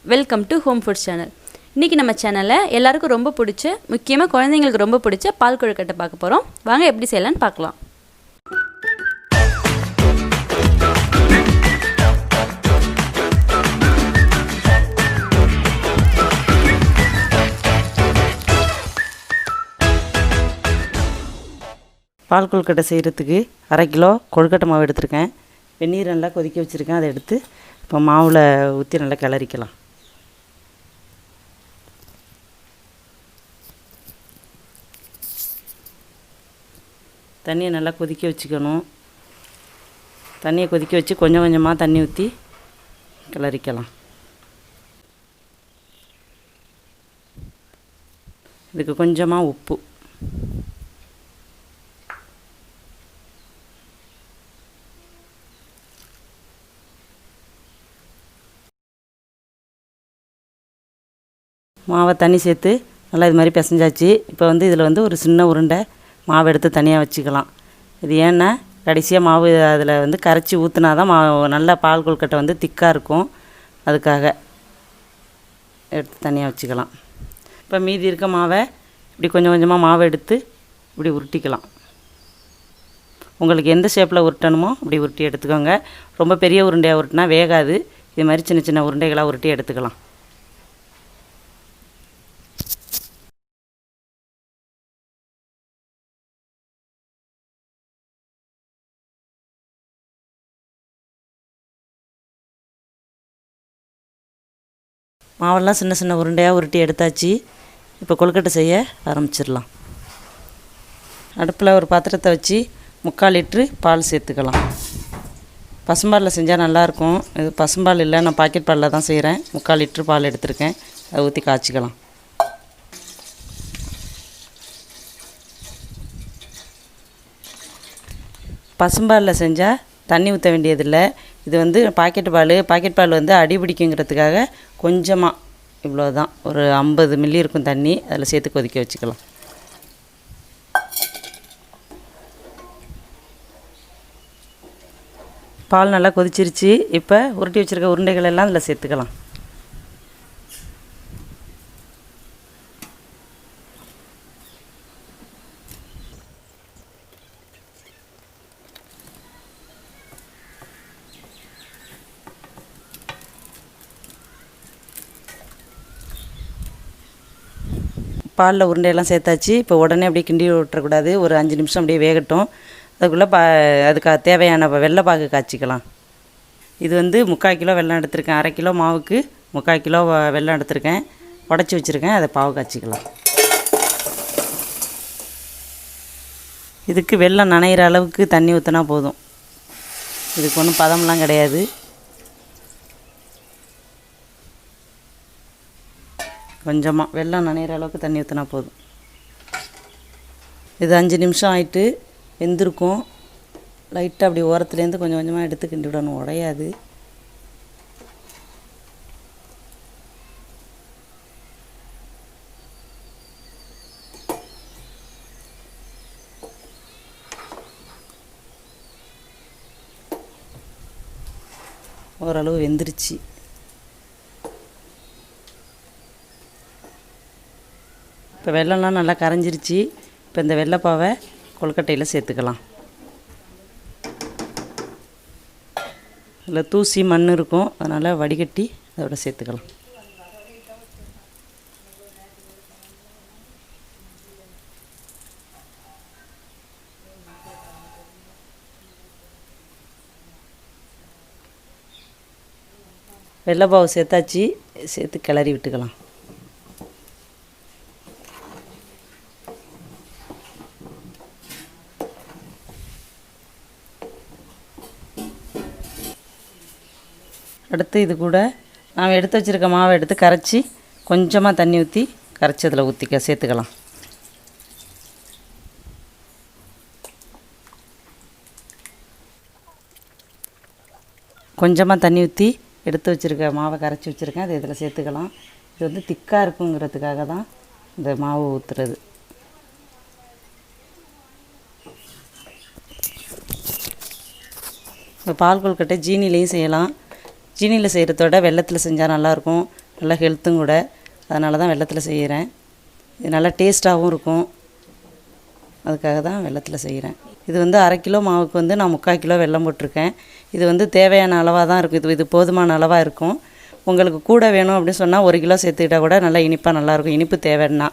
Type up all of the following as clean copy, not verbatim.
Welcome to home foods channel. இன்றைக்கி நம்ம சேனலில் எல்லாருக்கும் ரொம்ப பிடிச்ச, முக்கியமாக குழந்தைங்களுக்கு ரொம்ப பிடிச்ச பால் கொழுக்கட்டை பார்க்க போகிறோம். வாங்க எப்படி செய்யலான்னு பார்க்கலாம். பால் கொழுக்கட்டை செய்கிறதுக்கு 1/2 கிலோ கொழுக்கட்டை மாவு எடுத்திருக்கேன். வெந்நீர் நல்லா கொதிக்க வச்சுருக்கேன். அதை எடுத்து இப்போ மாவில் ஊற்றி நல்லா கிளறிக்கலாம். தண்ணியை நல்லா கொதிக்க வச்சுக்கணும். தண்ணியை கொதிக்க வச்சு கொஞ்சம் கொஞ்சமாக தண்ணி ஊற்றி கிளறிக்கலாம். இதுக்கு கொஞ்சமாக உப்பு, மாவை தண்ணி சேர்த்து நல்லா இது மாதிரி பிசைஞ்சாச்சு. இப்போ இதில் ஒரு சின்ன உருண்டை மாவு எடுத்து தனியாக வச்சுக்கலாம். இது ஏன்னா கடைசியாக மாவு அதில் கரைச்சி ஊற்றினா தான் மாவு நல்லா பால் கொழுக்கட்டை திக்காக இருக்கும். அதுக்காக எடுத்து தனியாக வச்சுக்கலாம். இப்போ மீதி இருக்க மாவை இப்படி கொஞ்சம் கொஞ்சமாக மாவை எடுத்து இப்படி உருட்டிக்கலாம். உங்களுக்கு எந்த ஷேப்பில் உருட்டணுமோ அப்படி உருட்டி எடுத்துக்கோங்க. ரொம்ப பெரிய உருண்டையாக உருட்டினா வேகாது. இது மாதிரி சின்ன சின்ன உருண்டைகளாக உருட்டி எடுத்துக்கலாம். மாவெல்லாம் சின்ன சின்ன உருண்டையாக உருட்டி எடுத்தாச்சு. இப்போ கொழுக்கட்டை செய்ய ஆரம்பிச்சிடலாம். அடுப்பில் ஒரு பாத்திரத்தை வச்சு 3/4 லிட்ரு பால் சேர்த்துக்கலாம். பசும்பாலில் செஞ்சால் நல்லாயிருக்கும். இது பசும்பால் இல்லை, நான் பாக்கெட் பாலில் தான் செய்கிறேன். 3/4 லிட்ரு பால் எடுத்திருக்கேன். அதை ஊற்றி காய்ச்சிக்கலாம். பசும்பாலில் செஞ்சால் தண்ணி ஊற்ற வேண்டியதில்லை. இது பாக்கெட் பால் அடி பிடிக்குங்கிறதுக்காக கொஞ்சமாக இவ்வளோ தான், ஒரு 50 மில்லி இருக்கும் தண்ணி, அதில் சேர்த்து கொதிக்க வச்சுக்கலாம். பால் நல்லா கொதிச்சிருச்சு. இப்போ உருட்டி வச்சுருக்க உருண்டைகள் எல்லாம் அதில் சேர்த்துக்கலாம். பாலில் உருண்டையெல்லாம் சேர்த்தாச்சு. இப்போ உடனே அப்படியே கிண்டி விட்டுறக்கூடாது. ஒரு 5 நிமிஷம் அப்படியே வேகட்டும். அதுக்குள்ளே அதுக்கு தேவையான வெள்ளை பாகு காய்ச்சிக்கலாம். இது 3/4 கிலோ வெல்லம் எடுத்திருக்கேன். 1/2 கிலோ மாவுக்கு 3/4 கிலோ வெல்லம் எடுத்திருக்கேன். உடச்சி வச்சுருக்கேன். அதை பாவு காய்ச்சிக்கலாம். இதுக்கு வெல்லம் நனைகிற அளவுக்கு தண்ணி ஊற்றினா போதும். இதுக்கு ஒன்றும் பதம்லாம் கிடையாது. கொஞ்சமாக வெல்லம் நனைகிற அளவுக்கு தண்ணி ஊற்றினா போதும். இது 5 நிமிஷம் ஆகிட்டு வெந்திருக்கும். லைட்டாக அப்படி ஓரத்துலேருந்து கொஞ்சம் கொஞ்சமாக எடுத்து கிண்டி விடணும், உடையாது. ஓரளவு வெந்துருச்சு. இப்போ வெல்லம்லாம் நல்லா கரைஞ்சிருச்சு. இப்போ இந்த வெள்ளைப்பாவை கொழுக்கட்டையில் சேர்த்துக்கலாம். அதில் தூசி மண் இருக்கும், அதனால் வடிகட்டி அதோட சேர்த்துக்கலாம். வெள்ளைப்பாவை சேர்த்தாச்சு. சேர்த்து கிளறி விட்டுக்கலாம். அடுத்து இது கூட நாம் எடுத்து வச்சுருக்க மாவை எடுத்து கரைச்சி கொஞ்சமாக தண்ணி ஊற்றி கரைச்சி அதில் சேர்த்துக்கலாம். கொஞ்சமாக தண்ணி ஊற்றி எடுத்து வச்சுருக்க மாவை கரைச்சி வச்சுருக்கேன். அதை இதில் சேர்த்துக்கலாம். இது திக்காக இருக்குங்கிறதுக்காக தான் இந்த மாவு ஊற்றுறது. இப்போ பால் கொழுக்கட்டை ஜீனிலையும் செய்யலாம். ஜீனியில் செய்கிறதோட வெல்லத்தில் செஞ்சால் நல்லாயிருக்கும். நல்லா ஹெல்த்தும் கூட, அதனால தான் வெல்லத்தில் செய்கிறேன். இது நல்லா டேஸ்ட்டாகவும் இருக்கும், அதுக்காக தான் வெல்லத்தில் செய்கிறேன். இது வந்து 1/2 கிலோ மாவுக்கு வந்து நான் 3/4 கிலோ வெல்லம் போட்டிருக்கேன். இது வந்து தேவையான அளவாக தான் இருக்கும், இது போதுமான அளவாக இருக்கும். உங்களுக்கு கூட வேணும் அப்படின்னு சொன்னால் 1 கிலோ சேர்த்துக்கிட்டால் கூட நல்லா இனிப்பாக நல்லாயிருக்கும், இனிப்பு தேவைன்னா.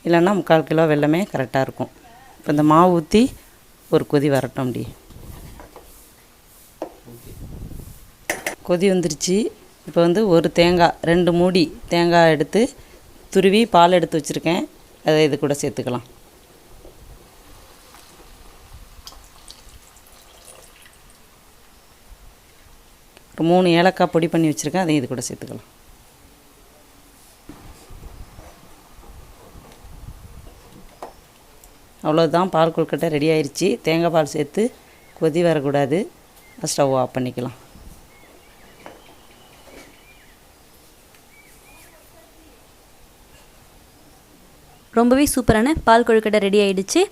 இல்லைன்னா 3/4 கிலோ வெல்லமே கரெக்டாக இருக்கும். இப்போ இந்த மாவு ஊற்றி ஒரு கொதி வரட்டும். அப்படி கொதி வந்துருச்சு. இப்போ வந்து ஒரு தேங்காய், 2 மூடி தேங்காய் எடுத்து துருவி பால் எடுத்து வச்சுருக்கேன், அதை இது கூட சேர்த்துக்கலாம். ஒரு 3 ஏலக்காய் பொடி பண்ணி வச்சுருக்கேன், அதையும் இது கூட சேர்த்துக்கலாம். அவ்வளோதான், பால் கொழுக்கட்டை ரெடி ஆயிடுச்சு. தேங்காய் பால் சேர்த்து கொதி வரக்கூடாது, ஸ்டவ் ஆஃப் பண்ணிக்கலாம். ரொம்பவே சூப்பரான பால் கொழுக்கட்டை ரெடி ஆகிடுச்சு.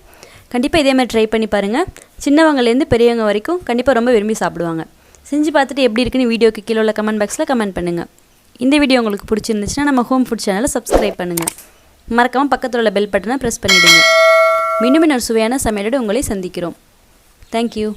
கண்டிப்பாக இதே மாதிரி ட்ரை பண்ணி பாருங்கள். சின்னவங்கலேருந்து பெரியவங்க வரைக்கும் கண்டிப்பாக ரொம்ப விரும்பி சாப்பிடுவாங்க. செஞ்சு பார்த்துட்டு எப்படி இருக்குன்னு வீடியோக்கு கீழே உள்ள கமெண்ட் பாக்ஸில் கமெண்ட் பண்ணுங்கள். இந்த வீடியோ உங்களுக்கு பிடிச்சிருந்துச்சுன்னா நம்ம ஹோம் ஃபுட் சேனலை சப்ஸ்கிரைப் பண்ணுங்கள். மறக்காமல் பக்கத்தில் உள்ள பெல் பட்டனை ப்ரெஸ் பண்ணிவிடுங்க. மீண்டும் இன்னொரு சுவையான சமையலோடு உங்களை சந்திக்கிறோம். தேங்க்யூ.